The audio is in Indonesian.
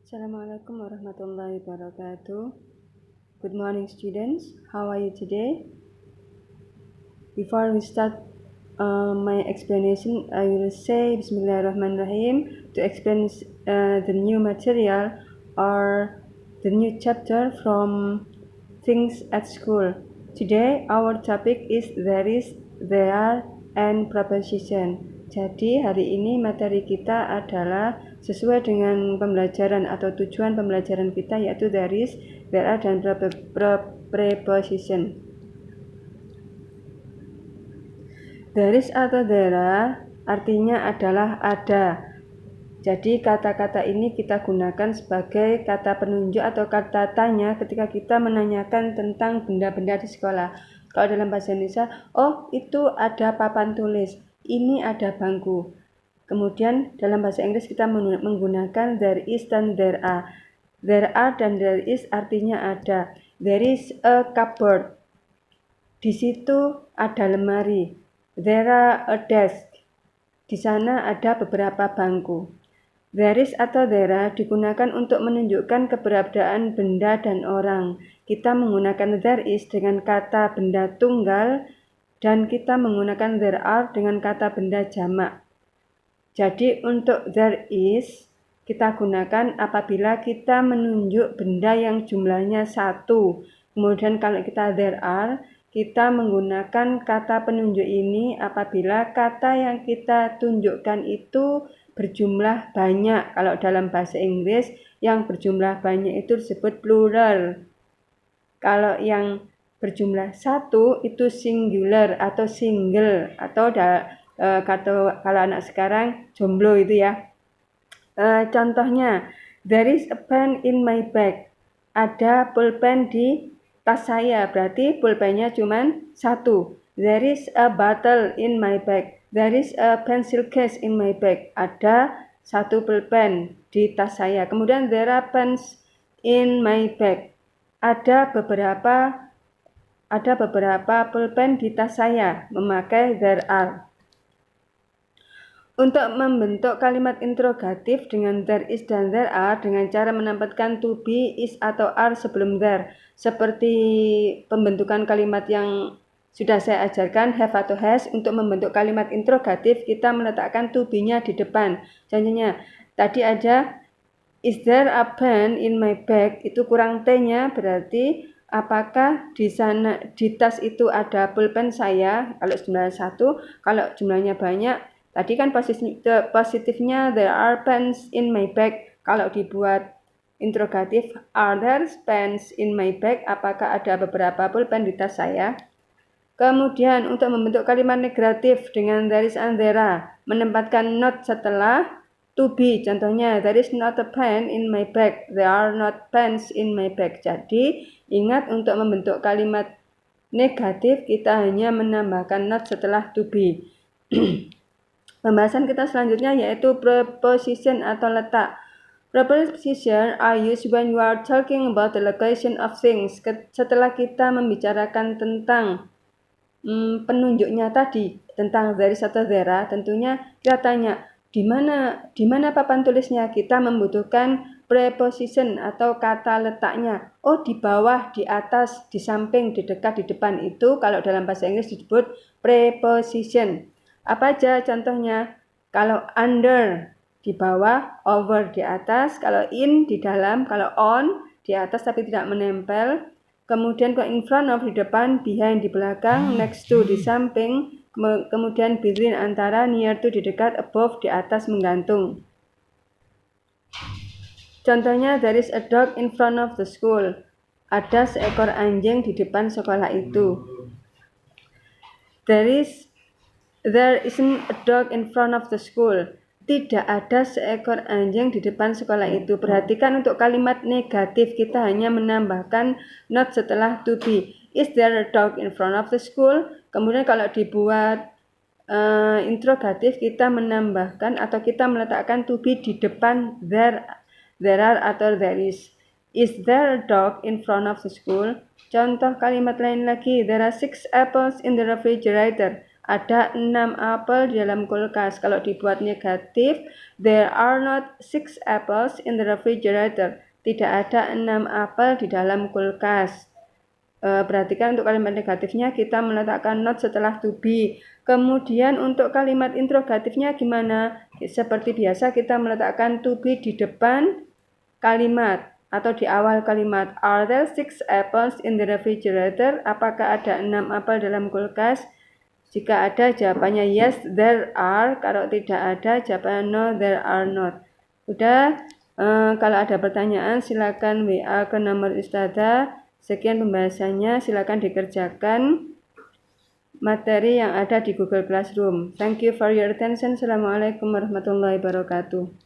Assalamualaikum warahmatullahi wabarakatuh. Good morning, students. How are you today? Before we start my explanation, I will say Bismillahirrahmanirrahim to explain the new material or the new chapter from Things at School. Today, our topic is there is, there, and preposition. Jadi hari ini materi kita adalah sesuai dengan pembelajaran atau tujuan pembelajaran kita, yaitu there is, there are, dan preposition. There is atau there are artinya adalah ada. Jadi kata-kata ini kita gunakan sebagai kata penunjuk atau kata tanya ketika kita menanyakan tentang benda-benda di sekolah. Kalau dalam bahasa Indonesia, oh itu ada papan tulis, ini ada bangku. Kemudian dalam bahasa Inggris kita menggunakan there is dan there are. There are dan there is artinya ada. There is a cupboard. Di situ ada lemari. There are a desk. Di sana ada beberapa bangku. There is atau there are digunakan untuk menunjukkan keberadaan benda dan orang. Kita menggunakan there is dengan kata benda tunggal dan kita menggunakan there are dengan kata benda jamak. Jadi untuk there is kita gunakan apabila kita menunjuk benda yang jumlahnya 1. Kemudian kalau kita there are, kita menggunakan kata penunjuk ini apabila kata yang kita tunjukkan itu berjumlah banyak. Kalau dalam bahasa Inggris yang berjumlah banyak itu disebut plural. Kalau yang berjumlah 1 itu singular atau single atau kalau anak sekarang jomblo itu ya. Contohnya, there is a pen in my bag. Ada pulpen di tas saya, berarti pulpennya cuma 1. There is a bottle in my bag. There is a pencil case in my bag. Ada 1 pulpen di tas saya. Kemudian there are pens in my bag. Ada beberapa pulpen di tas saya, memakai there are. Untuk membentuk kalimat interrogatif dengan there is dan there are dengan cara menempatkan to be, is atau are sebelum there. Seperti pembentukan kalimat yang sudah saya ajarkan, have atau has. Untuk membentuk kalimat interrogatif kita meletakkan to be-nya di depan. Contohnya, tadi ada is there a pen in my bag, itu kurang T-nya, berarti apakah di sana di tas itu ada pulpen saya kalau jumlahnya 1, kalau jumlahnya banyak. Tadi kan positifnya there are pens in my bag. Kalau dibuat interrogatif, are there pens in my bag? Apakah ada beberapa pulpen di tas saya? Kemudian untuk membentuk kalimat negatif dengan there is and there are, menempatkan not setelah to be. Contohnya, there is not a pen in my bag. There are not pens in my bag. Jadi ingat, untuk membentuk kalimat negatif kita hanya menambahkan not setelah to be. Pembahasan kita selanjutnya yaitu preposition atau letak. Preposition are used when you are talking about the location of things. Setelah kita membicarakan tentang penunjuknya tadi, tentang there is atau there are, tentunya kita tanya di mana papan tulisnya. Kita membutuhkan preposition atau kata letaknya. Oh, di bawah, di atas, di samping, di dekat, di depan. Itu kalau dalam bahasa Inggris disebut preposition. Apa aja contohnya? Kalau under di bawah, over di atas, kalau in di dalam, kalau on di atas tapi tidak menempel. Kemudian kalau in front of di depan, behind di belakang, next to di samping, kemudian between antara, near to di dekat, above di atas menggantung. Contohnya, there is a dog in front of the school. Ada seekor anjing di depan sekolah itu. There isn't a dog in front of the school. Tidak ada seekor anjing di depan sekolah itu. Perhatikan untuk kalimat negatif kita hanya menambahkan not setelah to be. Is there a dog in front of the school? Kemudian kalau dibuat interrogatif kita menambahkan atau kita meletakkan to be di depan there are atau there is. Is there a dog in front of the school? Contoh kalimat lain lagi, there are 6 apples in the refrigerator. Ada 6 apel di dalam kulkas. Kalau dibuat negatif, There are not 6 apples in the refrigerator. Tidak ada 6 apel di dalam kulkas. Perhatikan untuk kalimat negatifnya kita meletakkan not setelah to be. Kemudian untuk kalimat interrogatifnya gimana? Seperti biasa kita meletakkan to be di depan kalimat atau di awal kalimat. Are there 6 apples in the refrigerator? Apakah ada 6 apel dalam kulkas? Jika ada, jawabannya yes, there are. Kalau tidak ada, jawabannya no, there are not. Udah, kalau ada pertanyaan silakan WA ke nomor Ustazah. Sekian pembahasannya, silakan dikerjakan materi yang ada di Google Classroom. Thank you for your attention. Assalamualaikum warahmatullahi wabarakatuh.